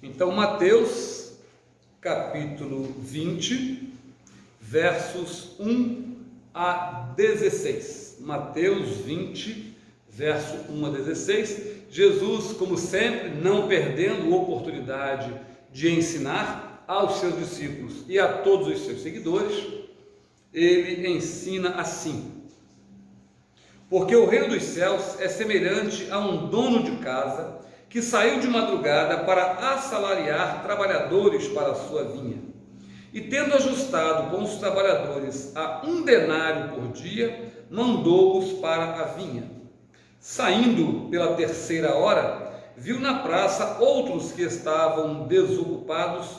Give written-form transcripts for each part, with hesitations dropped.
Então, Mateus, capítulo 20, versos 1 a 16. Mateus 20, verso 1 a 16. Jesus, como sempre, não perdendo a oportunidade de ensinar aos seus discípulos e a todos os seus seguidores, ele ensina assim: porque o reino dos céus é semelhante a um dono de casa que saiu de madrugada para assalariar trabalhadores para a sua vinha. E tendo ajustado com os trabalhadores a 1 denário por dia, mandou-os para a vinha. Saindo pela 3ª hora, viu na praça outros que estavam desocupados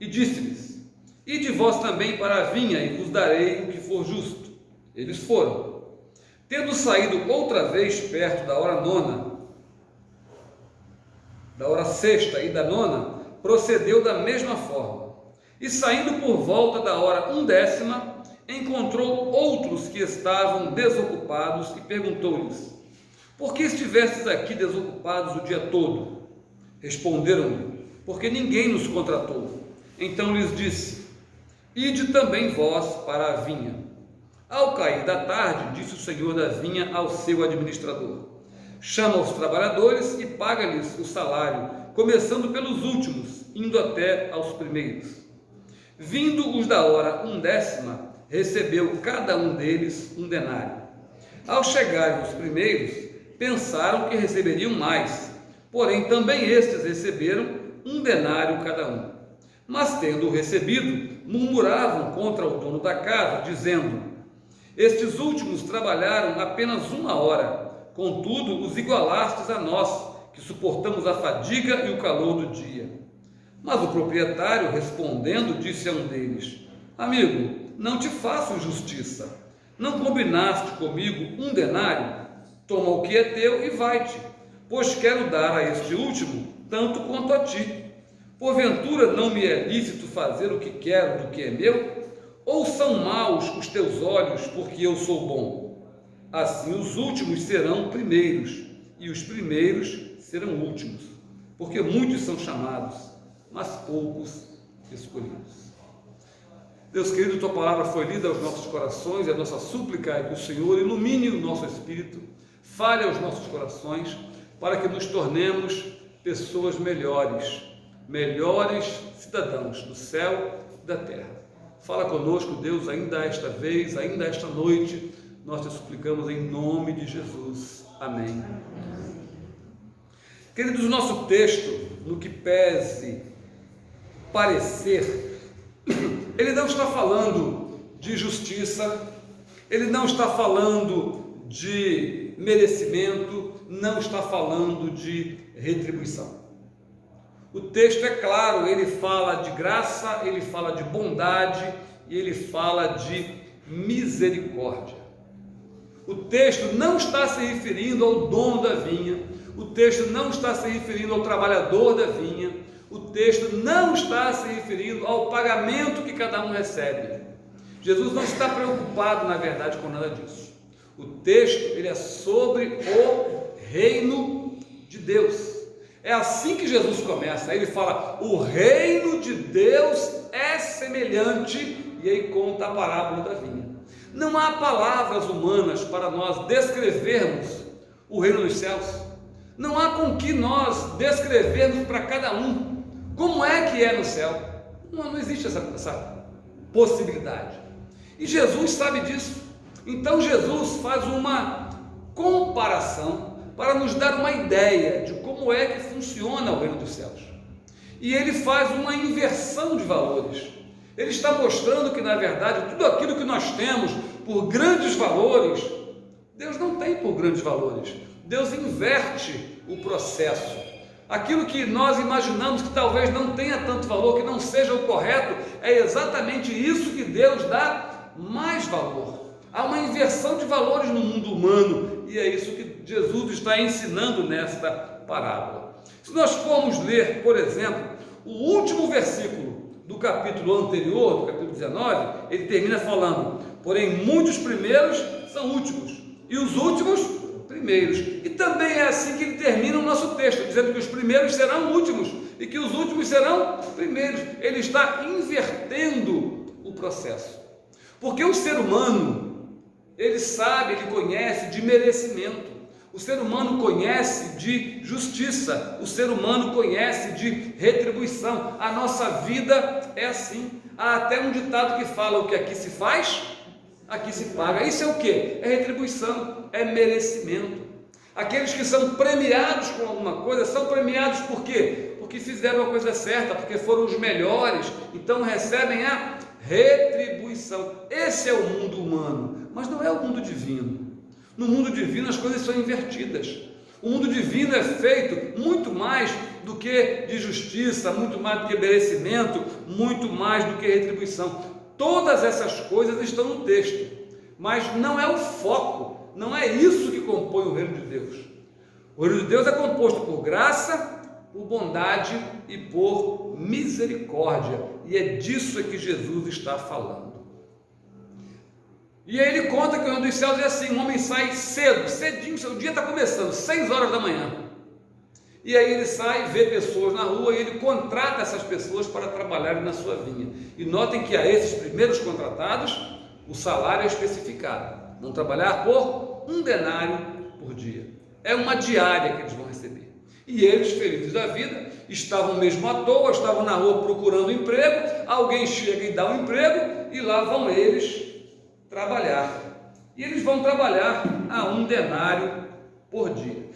e disse-lhes: ide vós também para a vinha e vos darei o que for justo. Eles foram. Tendo saído outra vez perto da hora 9ª, da hora 6ª e da 9ª, procedeu da mesma forma. E saindo por volta da hora 10ª, encontrou outros que estavam desocupados e perguntou-lhes: por que estivestes aqui desocupados o dia todo? Responderam-lhe: porque ninguém nos contratou. Então lhes disse: ide também vós para a vinha. Ao cair da tarde, disse o senhor da vinha ao seu administrador: chama os trabalhadores e paga-lhes o salário, começando pelos últimos, indo até aos primeiros. Vindo os da hora 10ª, recebeu cada um deles 1 denário. Ao chegarem os primeiros, pensaram que receberiam mais, porém também estes receberam 1 denário cada um. Mas tendo recebido, murmuravam contra o dono da casa, dizendo: estes últimos trabalharam apenas 1 hora, contudo os igualastes a nós, que suportamos a fadiga e o calor do dia. Mas o proprietário, respondendo, disse a um deles: amigo, não te faço justiça. Não combinaste comigo 1 denário? Toma o que é teu e vai-te, pois quero dar a este último tanto quanto a ti. Porventura não me é lícito fazer o que quero do que é meu? Ou são maus os teus olhos, porque eu sou bom? Assim os últimos serão primeiros, e os primeiros serão últimos, porque muitos são chamados, mas poucos escolhidos. Deus querido, tua palavra foi lida aos nossos corações, e a nossa súplica é que o Senhor ilumine o nosso espírito, fale aos nossos corações, para que nos tornemos pessoas melhores cidadãos do céu e da terra. Fala conosco, Deus, ainda esta vez, ainda esta noite, nós te suplicamos em nome de Jesus. Amém. Queridos, o nosso texto, no que pese parecer, ele não está falando de justiça, ele não está falando de merecimento, não está falando de retribuição. O texto é claro, ele fala de graça, ele fala de bondade e ele fala de misericórdia. O texto não está se referindo ao dono da vinha, o texto não está se referindo ao trabalhador da vinha, o texto não está se referindo ao pagamento que cada um recebe. Jesus não está preocupado, na verdade, com nada disso. O texto, ele é sobre o reino de Deus. É assim que Jesus começa. Aí ele fala: o reino de Deus é semelhante, e aí conta a parábola da vinha. Não há palavras humanas para nós descrevermos o reino dos céus. Não há com que nós descrevermos para cada um como é que é no céu. Não existe essa possibilidade. E Jesus sabe disso. Então Jesus faz uma comparação para nos dar uma ideia de como é que funciona o reino dos céus. E ele faz uma inversão de valores. Ele está mostrando que, na verdade, tudo aquilo que nós temos por grandes valores, Deus não tem por grandes valores. Deus inverte o processo. Aquilo que nós imaginamos que talvez não tenha tanto valor, que não seja o correto, é exatamente isso que Deus dá mais valor. Há uma inversão de valores no mundo humano, e é isso que Jesus está ensinando nesta parábola. Se nós formos ler, por exemplo, o último versículo do capítulo anterior, do capítulo 19, ele termina falando: porém muitos primeiros são últimos, e os últimos primeiros. E também é assim que ele termina o nosso texto, dizendo que os primeiros serão últimos e que os últimos serão primeiros. Ele está invertendo o processo. Porque o ser humano, ele sabe, ele conhece de merecimento. O ser humano conhece de justiça, o ser humano conhece de retribuição. A nossa vida é assim. Há até um ditado que fala: o que aqui se faz, aqui se paga. Isso é o quê? É retribuição, é merecimento. Aqueles que são premiados com alguma coisa, são premiados por quê? Porque fizeram a coisa certa, porque foram os melhores, então recebem a retribuição. Esse é o mundo humano, mas não é o mundo divino. No mundo divino as coisas são invertidas. O mundo divino é feito muito mais do que de justiça, muito mais do que merecimento, muito mais do que retribuição. Todas essas coisas estão no texto, mas não é o foco, não é isso que compõe o reino de Deus. O reino de Deus é composto por graça, por bondade e por misericórdia, e é disso que Jesus está falando. E aí ele conta que o reino dos céus é assim: um homem sai cedo, cedinho, seu dia está começando, 6 horas da manhã, e aí ele sai, vê pessoas na rua e ele contrata essas pessoas para trabalharem na sua vinha. E notem que a esses primeiros contratados o salário é especificado: vão trabalhar por 1 denário por dia, é uma diária que eles vão receber. E eles, felizes da vida, estavam mesmo à toa, estavam na rua procurando emprego, alguém chega e dá um emprego, e lá vão eles trabalhar. E eles vão trabalhar a 1 denário por dia.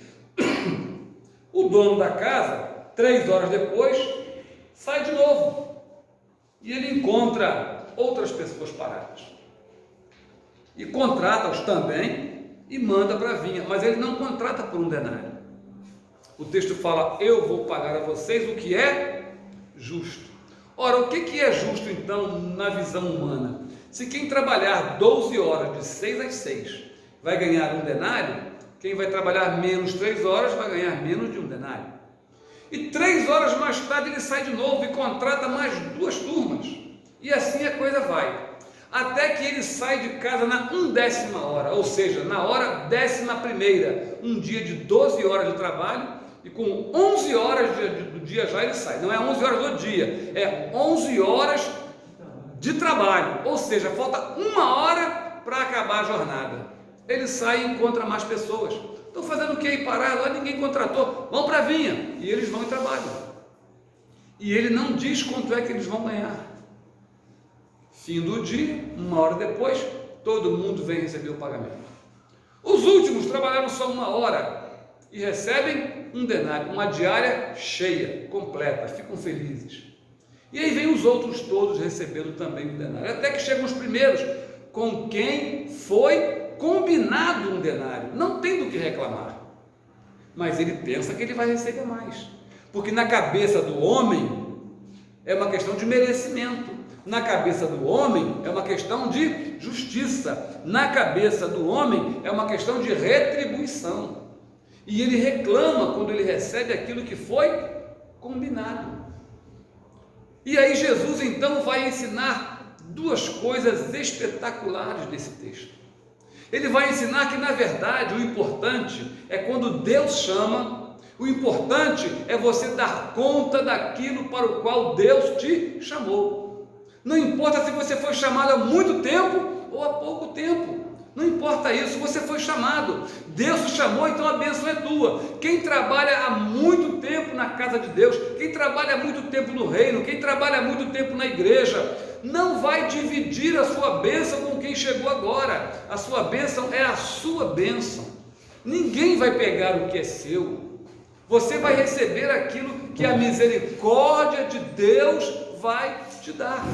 O dono da casa, 3 horas depois, sai de novo, e ele encontra outras pessoas paradas, e contrata-os também, e manda para a vinha, mas ele não contrata por 1 denário. O texto fala: eu vou pagar a vocês o que é justo. Ora, o que é justo então na visão humana? Se quem trabalhar 12 horas de 6 às 6 vai ganhar 1 denário, quem vai trabalhar menos 3 horas vai ganhar menos de 1 denário. E 3 horas mais tarde ele sai de novo e contrata mais 2 turmas. E assim a coisa vai. Até que ele sai de casa na 1/10 hora, ou seja, na hora 11ª, um dia de 12 horas de trabalho, e com 11 horas do dia já ele sai. Não é 11 horas do dia, é 11 horas de trabalho, ou seja, falta 1 hora para acabar a jornada. Ele sai e encontra mais pessoas. Estão fazendo o que aí parado? Lá ninguém contratou, vão para a vinha. E eles vão e trabalham. E ele não diz quanto é que eles vão ganhar. Fim do dia, 1 hora depois, todo mundo vem receber o pagamento. Os últimos trabalharam só 1 hora e recebem 1 denário, uma diária cheia, completa, ficam felizes. E aí vem os outros todos recebendo também 1 denário, até que chegam os primeiros, com quem foi combinado 1 denário, não tem do que reclamar, mas ele pensa que ele vai receber mais, porque na cabeça do homem é uma questão de merecimento, na cabeça do homem é uma questão de justiça, na cabeça do homem é uma questão de retribuição, e ele reclama quando ele recebe aquilo que foi combinado. E aí Jesus então vai ensinar 2 coisas espetaculares nesse texto. Ele vai ensinar que na verdade o importante é quando Deus chama, o importante é você dar conta daquilo para o qual Deus te chamou. Não importa se você foi chamado há muito tempo ou há pouco tempo, não importa isso, você foi chamado, Deus te chamou, então a bênção é tua. Quem trabalha há muito tempo na casa de Deus, quem trabalha há muito tempo no reino, quem trabalha há muito tempo na igreja, não vai dividir a sua bênção com quem chegou agora. A sua bênção é a sua bênção, ninguém vai pegar o que é seu, você vai receber aquilo que a misericórdia de Deus vai te dar.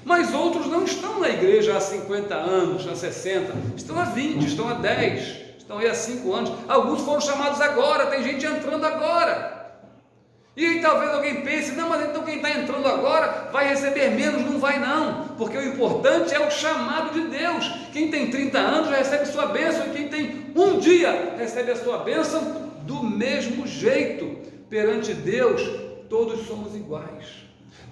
Mas outros não estão na igreja há 50 anos, há 60, estão há 20, estão há 10, estão aí há 5 anos, alguns foram chamados agora, tem gente entrando agora, e aí talvez alguém pense: não, mas então quem está entrando agora vai receber menos. Não vai não, porque o importante é o chamado de Deus. Quem tem 30 anos já recebe sua bênção, e quem tem 1 dia recebe a sua bênção do mesmo jeito. Perante Deus todos somos iguais.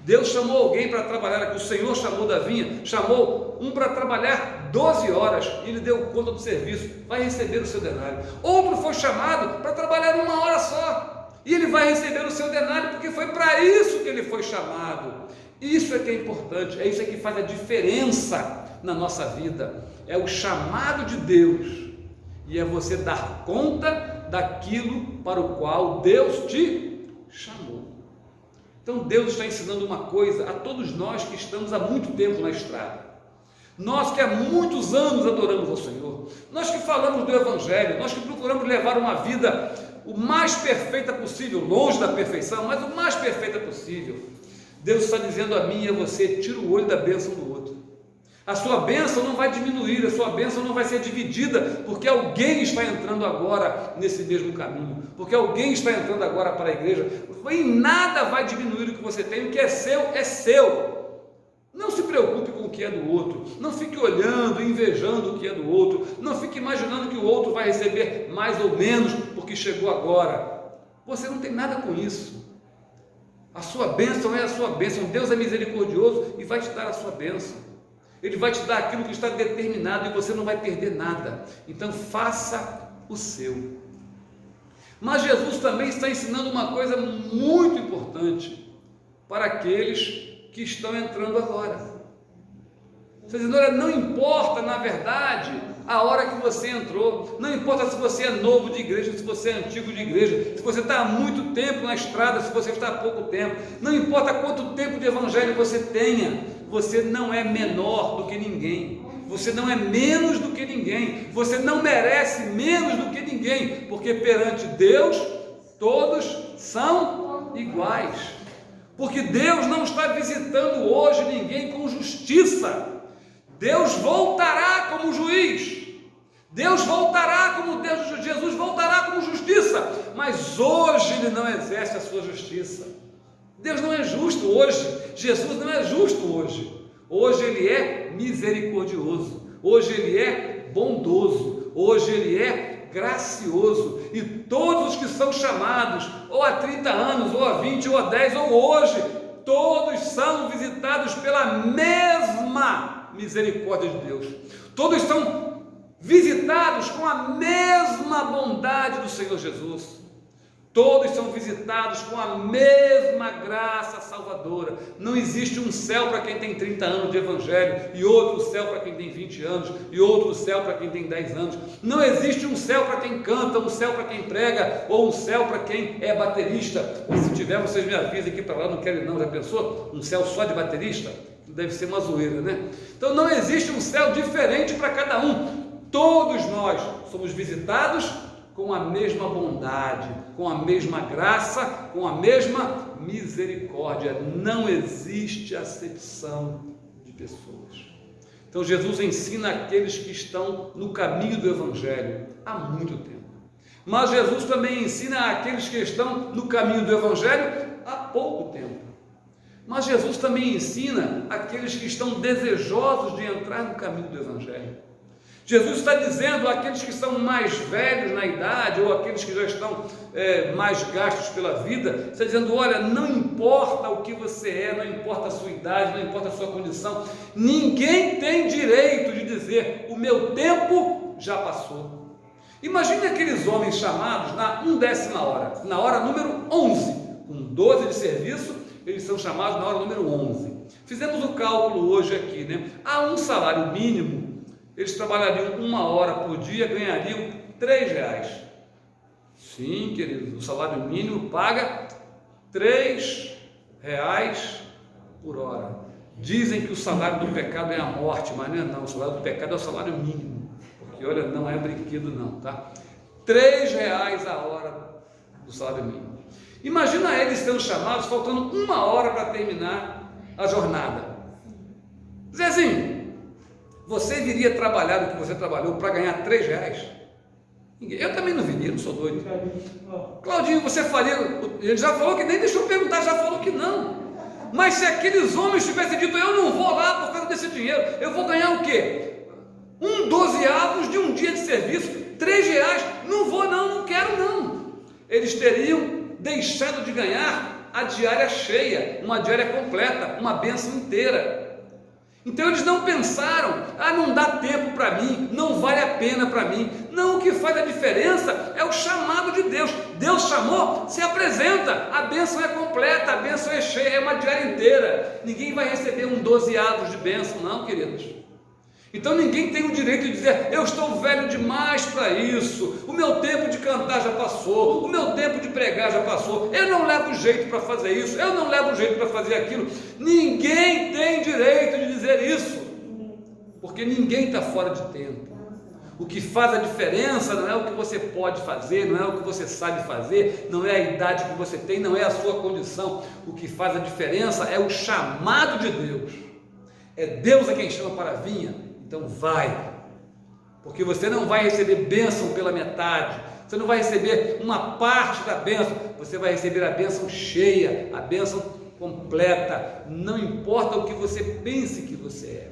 Deus chamou alguém para trabalhar aqui, o Senhor chamou da vinha, chamou um para trabalhar 12 horas e ele deu conta do serviço, vai receber o seu denário. Outro foi chamado para trabalhar 1 hora só, e ele vai receber o seu denário, porque foi para isso que ele foi chamado. Isso é que é importante, é isso que faz a diferença na nossa vida, é o chamado de Deus, e é você dar conta daquilo para o qual Deus te chamou. Então Deus está ensinando uma coisa a todos nós que estamos há muito tempo na estrada, nós que há muitos anos adoramos ao Senhor, nós que falamos do Evangelho, nós que procuramos levar uma vida o mais perfeita possível, longe da perfeição, mas o mais perfeita possível. Deus está dizendo a mim e a você: tira o olho da bênção do outro. A sua bênção não vai diminuir, a sua bênção não vai ser dividida, porque alguém está entrando agora nesse mesmo caminho, porque alguém está entrando agora para a igreja. Em nada vai diminuir o que você tem, o que é seu é seu. Não se preocupe com o que é do outro, não fique olhando, invejando o que é do outro, não fique imaginando que o outro vai receber mais ou menos porque chegou agora. Você não tem nada com isso. A sua bênção é a sua bênção. Deus é misericordioso e vai te dar a sua bênção. Ele vai te dar aquilo que está determinado e você não vai perder nada. Então faça o seu. Mas Jesus também está ensinando uma coisa muito importante para aqueles que estão entrando agora. Você dizendo: olha, não importa, na verdade, a hora que você entrou, não importa se você é novo de igreja, se você é antigo de igreja, se você está há muito tempo na estrada, se você está há pouco tempo, não importa quanto tempo de evangelho você tenha, você não é menor do que ninguém, você não é menos do que ninguém, você não merece menos do que ninguém, porque perante Deus todos são iguais. Porque Deus não está visitando hoje ninguém com justiça. Deus voltará como juiz. Deus voltará como Deus, Jesus voltará como justiça. Mas hoje Ele não exerce a sua justiça. Deus não é justo hoje. Jesus não é justo hoje. Hoje Ele é misericordioso. Hoje Ele é bondoso. Hoje Ele é gracioso, e todos os que são chamados, ou há 30 anos, ou há 20, ou há 10, ou hoje, todos são visitados pela mesma misericórdia de Deus, todos são visitados com a mesma bondade do Senhor Jesus, todos são visitados com a mesma graça salvadora. Não existe um céu para quem tem 30 anos de evangelho, e outro céu para quem tem 20 anos, e outro céu para quem tem 10 anos. Não existe um céu para quem canta, um céu para quem prega, ou um céu para quem é baterista. E se tiver, vocês me avisem aqui para lá, não quero não, já pensou? Um céu só de baterista? Deve ser uma zoeira, né? Então não existe um céu diferente para cada um. Todos nós somos visitados com a mesma bondade, com a mesma graça, com a mesma misericórdia. Não existe acepção de pessoas. Então Jesus ensina aqueles que estão no caminho do Evangelho há muito tempo. Mas Jesus também ensina aqueles que estão no caminho do Evangelho há pouco tempo. Mas Jesus também ensina aqueles que estão desejosos de entrar no caminho do Evangelho. Jesus está dizendo àqueles que são mais velhos na idade, ou aqueles que já estão mais gastos pela vida, está dizendo: olha, não importa o que você é, não importa a sua idade, não importa a sua condição, ninguém tem direito de dizer: o meu tempo já passou. Imagine aqueles homens chamados na 1ª hora, na hora número 11, com 12 de serviço, eles são chamados na hora número 11. Fizemos o cálculo hoje aqui, né? Há um salário mínimo. Eles trabalhariam 1 hora por dia, ganhariam R$3. Sim, queridos, o salário mínimo paga R$3 por hora. Dizem que o salário do pecado é a morte, mas não, o salário do pecado é o salário mínimo, porque olha, não é brinquedo não, tá? R$3 a hora do salário mínimo. Imagina eles sendo chamados faltando 1 hora para terminar a jornada. Zezinho, você viria trabalhar o que você trabalhou para ganhar R$3? Eu também não viria, não sou doido. Claudinho, você faria? Ele já falou que nem deixou eu perguntar, já falou que não. Mas se aqueles homens tivessem dito: eu não vou lá por causa desse dinheiro, eu vou ganhar o quê? 1/12 de um dia de serviço, R$3, não vou não, não quero não. Eles teriam deixado de ganhar a diária cheia, uma diária completa, uma bênção inteira. Então eles não pensaram, não dá tempo para mim, não vale a pena para mim. Não, o que faz a diferença é o chamado de Deus. Deus chamou, se apresenta, a bênção é completa, a bênção é cheia, é uma diária inteira. Ninguém vai receber um 12 avos de bênção, não, queridos. Então ninguém tem o direito de dizer, eu estou velho demais para isso, o meu tempo de cantar já passou, o meu tempo de pregar já passou, eu não levo jeito para fazer isso, eu não levo jeito para fazer aquilo. Ninguém tem direito de dizer isso, porque ninguém está fora de tempo. O que faz a diferença não é o que você pode fazer, não é o que você sabe fazer, não é a idade que você tem, não é a sua condição. O que faz a diferença é o chamado de Deus. É Deus a quem chama para a vinha. Então vai, porque você não vai receber bênção pela metade, você não vai receber uma parte da bênção, você vai receber a bênção cheia, a bênção completa. Não importa o que você pense que você é,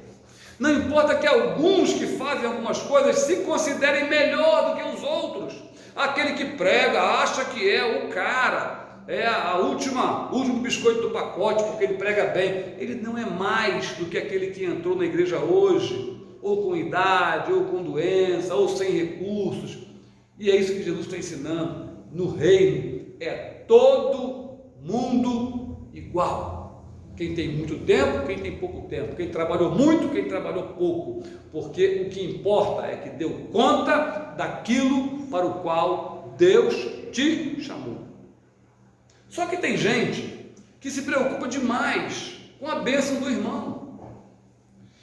não importa que alguns que fazem algumas coisas se considerem melhor do que os outros. Aquele que prega acha que é o cara, é o último biscoito do pacote, porque ele prega bem. Ele não é mais do que aquele que entrou na igreja hoje, ou com idade, ou com doença, ou sem recursos. E é isso que Jesus está ensinando. No reino é todo mundo igual. Quem tem muito tempo, quem tem pouco tempo, quem trabalhou muito, quem trabalhou pouco, porque o que importa é que deu conta daquilo para o qual Deus te chamou. Só que tem gente que se preocupa demais com a bênção do irmão.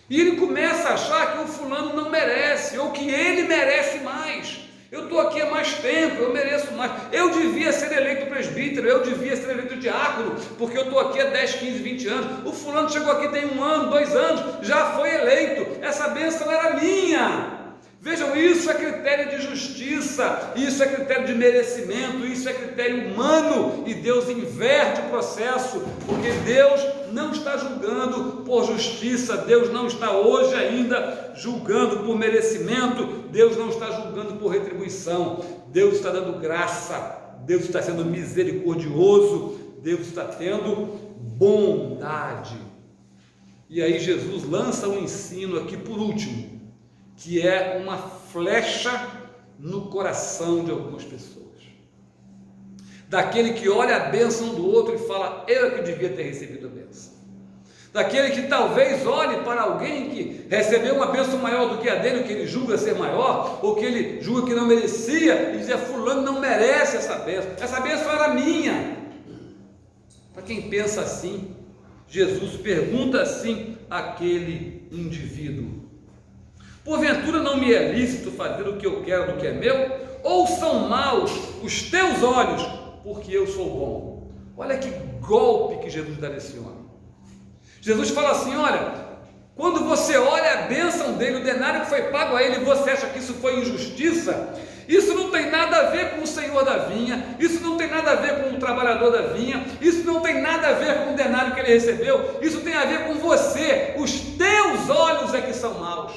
E ele começa a achar que o fulano não merece, ou que ele merece mais. Eu estou aqui há mais tempo, eu mereço mais. Eu devia ser eleito presbítero, eu devia ser eleito diácono, porque eu estou aqui há 10, 15, 20 anos. O fulano chegou aqui tem 1 ano, 2 anos, já foi eleito. Essa bênção era minha. Vejam, isso é critério de justiça, isso é critério de merecimento, isso é critério humano, e Deus inverte o processo, porque Deus não está julgando por justiça, Deus não está hoje ainda julgando por merecimento, Deus não está julgando por retribuição, Deus está dando graça, Deus está sendo misericordioso, Deus está tendo bondade. E aí Jesus lança um ensino aqui por último, que é uma flecha no coração de algumas pessoas, daquele que olha a bênção do outro e fala, eu é que devia ter recebido a bênção, daquele que talvez olhe para alguém que recebeu uma bênção maior do que a dele, que ele julga ser maior, ou que ele julga que não merecia, e dizer, fulano não merece essa bênção era minha. Para quem pensa assim, Jesus pergunta assim àquele indivíduo, porventura não me é lícito fazer o que eu quero do que é meu? Ou são maus os teus olhos, porque eu sou bom? Olha que golpe que Jesus dá nesse homem. Jesus fala assim, olha, quando você olha a bênção dele, o denário que foi pago a ele, e você acha que isso foi injustiça, isso não tem nada a ver com o senhor da vinha, isso não tem nada a ver com o trabalhador da vinha, isso não tem nada a ver com o denário que ele recebeu, isso tem a ver com você. Os teus olhos é que são maus.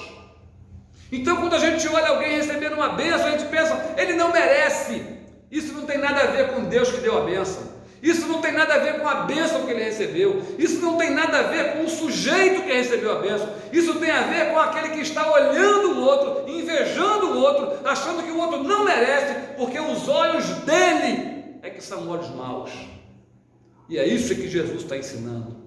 Então quando a gente olha alguém recebendo uma bênção, a gente pensa, ele não merece. Isso não tem nada a ver com Deus que deu a bênção, isso não tem nada a ver com a bênção que ele recebeu, isso não tem nada a ver com o sujeito que recebeu a bênção, isso tem a ver com aquele que está olhando o outro, invejando o outro, achando que o outro não merece, porque os olhos dele é que são olhos maus. E é isso que Jesus está ensinando.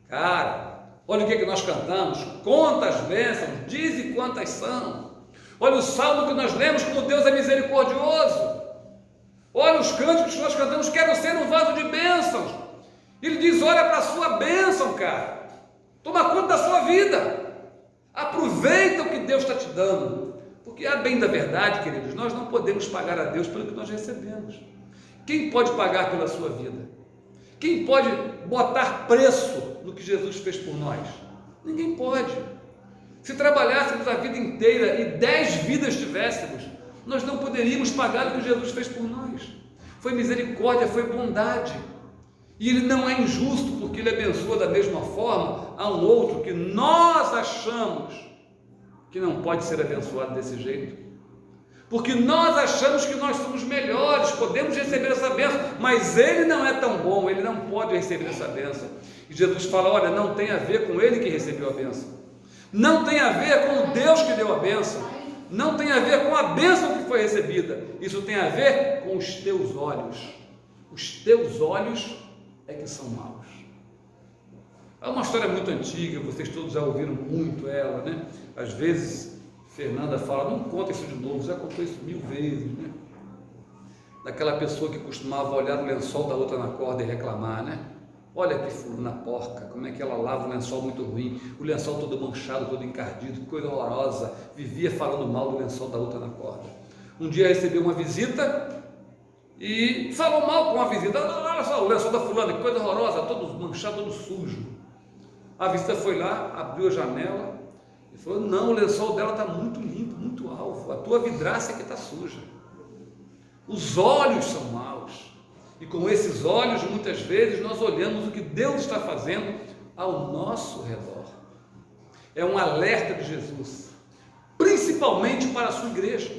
Cara, olha o que nós cantamos, conta as bênçãos, dize quantas são. Olha o salmo que nós lemos, como Deus é misericordioso. Olha os cânticos que nós cantamos, quero ser um vaso de bênçãos. Ele diz, olha para a sua bênção, cara, toma conta da sua vida, aproveita o que Deus está te dando, porque a bem da verdade, queridos, nós não podemos pagar a Deus pelo que nós recebemos. Quem pode pagar pela sua vida? Quem pode botar preço no que Jesus fez por nós? Ninguém pode. Se trabalhássemos a vida inteira e 10 vidas tivéssemos, nós não poderíamos pagar o que Jesus fez por nós. Foi misericórdia, foi bondade. E Ele não é injusto, porque Ele abençoa da mesma forma a um outro que nós achamos que não pode ser abençoado desse jeito. Porque nós achamos que nós somos melhores, podemos receber essa bênção, mas ele não é tão bom, ele não pode receber essa bênção. E Jesus fala, olha, não tem a ver com ele que recebeu a bênção, Não tem a ver com o Deus que deu a bênção, não tem a ver com a bênção que foi recebida, isso tem a ver com os teus olhos. Os teus olhos é que são maus. É uma história muito antiga, vocês todos já ouviram muito ela, né? Às vezes Fernanda fala, não conta isso de novo, já contou isso 1000 vezes, né? Daquela pessoa que costumava olhar o lençol da outra na corda e reclamar, né? Olha que fulana porca, como é que ela lava o lençol muito ruim, o lençol todo manchado, todo encardido, que coisa horrorosa, vivia falando mal do lençol da outra na corda. Um dia recebeu uma visita e falou mal com a visita, olha só o lençol da fulana, que coisa horrorosa, todo manchado, todo sujo. A visita foi lá, abriu a janela e falou, não, o lençol dela está muito limpo, muito alvo, a tua vidraça é que está suja. Os olhos são maus. E com esses olhos, muitas vezes, nós olhamos o que Deus está fazendo ao nosso redor. É um alerta de Jesus, principalmente para a sua igreja.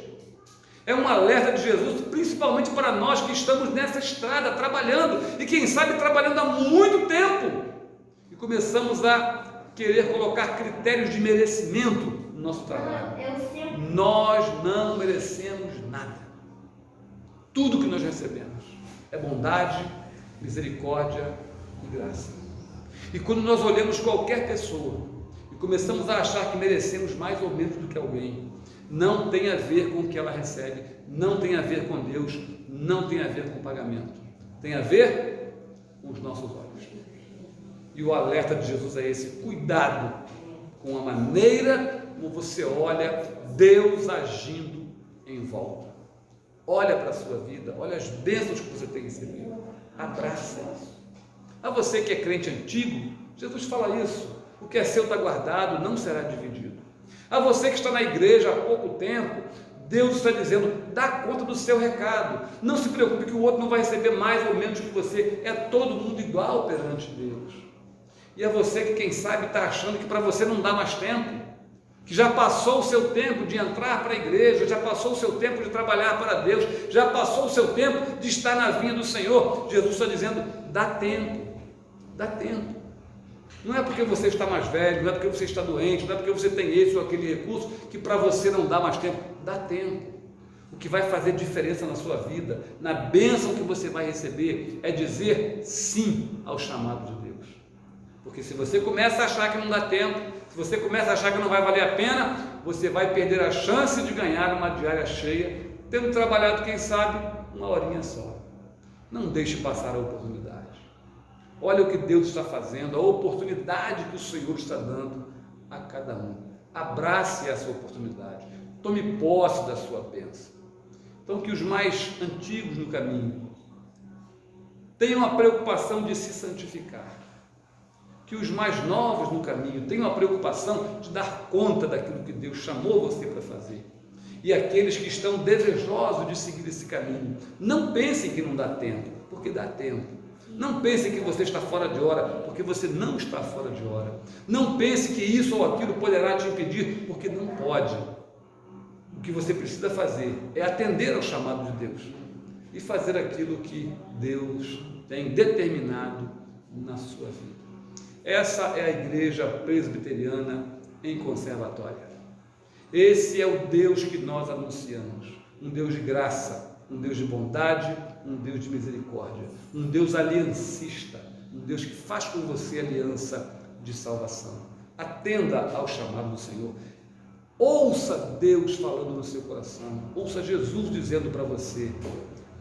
É um alerta de Jesus, principalmente para nós que estamos nessa estrada, trabalhando, e quem sabe trabalhando há muito tempo, e começamos a querer colocar critérios de merecimento no nosso trabalho. Nós não merecemos nada. Tudo que nós recebemos é bondade, misericórdia e graça. E quando nós olhamos qualquer pessoa e começamos a achar que merecemos mais ou menos do que alguém, não tem a ver com o que ela recebe, não tem a ver com Deus, não tem a ver com o pagamento, tem a ver com os nossos olhos. E o alerta de Jesus é esse: cuidado com a maneira como você olha Deus agindo em volta. Olha para a sua vida, olha as bênçãos que você tem recebido, abraça isso. A você que é crente antigo, Jesus fala isso: o que é seu está guardado, não será dividido. A você que está na igreja há pouco tempo, Deus está dizendo, dá conta do seu recado, não se preocupe que o outro não vai receber mais ou menos que você, é todo mundo igual perante Deus. E a você que quem sabe está achando que para você não dá mais tempo, que já passou o seu tempo de entrar para a igreja, já passou o seu tempo de trabalhar para Deus, já passou o seu tempo de estar na vinha do Senhor, Jesus está dizendo, dá tempo, dá tempo. Não é porque você está mais velho, não é porque você está doente, não é porque você tem esse ou aquele recurso, que para você não dá mais tempo, dá tempo. O que vai fazer diferença na sua vida, na bênção que você vai receber, é dizer sim ao chamado de Deus. Porque se você começa a achar que não dá tempo, se você começa a achar que não vai valer a pena, você vai perder a chance de ganhar uma diária cheia, tendo trabalhado, quem sabe, uma horinha só. Não deixe passar a oportunidade. Olha o que Deus está fazendo, a oportunidade que o Senhor está dando a cada um. Abrace essa oportunidade, tome posse da sua bênção. Então, que os mais antigos no caminho tenham a preocupação de se santificar, que os mais novos no caminho tenham a preocupação de dar conta daquilo que Deus chamou você para fazer, e aqueles que estão desejosos de seguir esse caminho, não pensem que não dá tempo, porque dá tempo. Não pense que você está fora de hora, porque você não está fora de hora. Não pense que isso ou aquilo poderá te impedir, porque não pode. O que você precisa fazer é atender ao chamado de Deus e fazer aquilo que Deus tem determinado na sua vida. Essa é a igreja presbiteriana em Conservatória. Esse é o Deus que nós anunciamos, um Deus de graça, um Deus de bondade, um Deus de misericórdia, um Deus aliancista, um Deus que faz com você aliança de salvação. Atenda ao chamado do Senhor, ouça Deus falando no seu coração, ouça Jesus dizendo para você,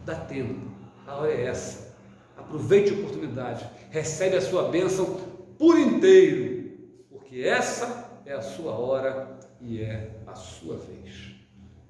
dá tempo, a hora é essa, aproveite a oportunidade, recebe a sua bênção por inteiro, porque essa é a sua hora e é a sua vez.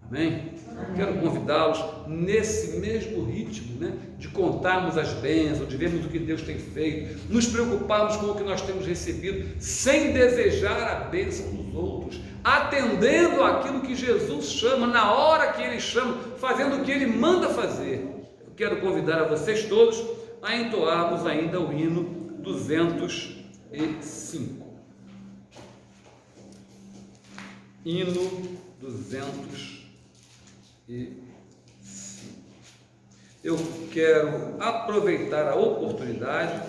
Amém? Quero convidá-los nesse mesmo ritmo, né, de contarmos as bênçãos, de vermos o que Deus tem feito, nos preocuparmos com o que nós temos recebido, sem desejar a bênção dos outros, atendendo àquilo que Jesus chama, na hora que Ele chama, fazendo o que Ele manda fazer. Eu quero convidar a vocês todos a entoarmos ainda o hino 205. Hino 205. Eu quero aproveitar a oportunidade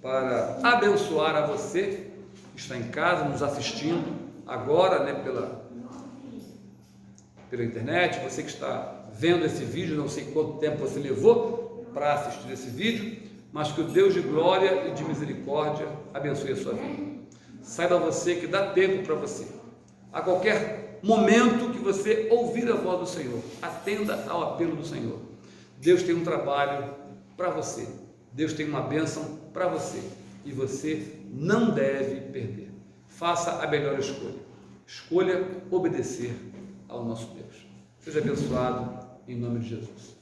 para abençoar a você que que está em casa nos assistindo agora, né, pela internet, você que está vendo esse vídeo, não sei quanto tempo você levou para assistir esse vídeo, mas que o Deus de glória e de misericórdia abençoe a sua vida. Saiba você que dá tempo para você. A qualquer momento que você ouvir a voz do Senhor, atenda ao apelo do Senhor. Deus tem um trabalho para você. Deus tem uma bênção para você. E você não deve perder. Faça a melhor escolha. Escolha obedecer ao nosso Deus. Seja abençoado em nome de Jesus.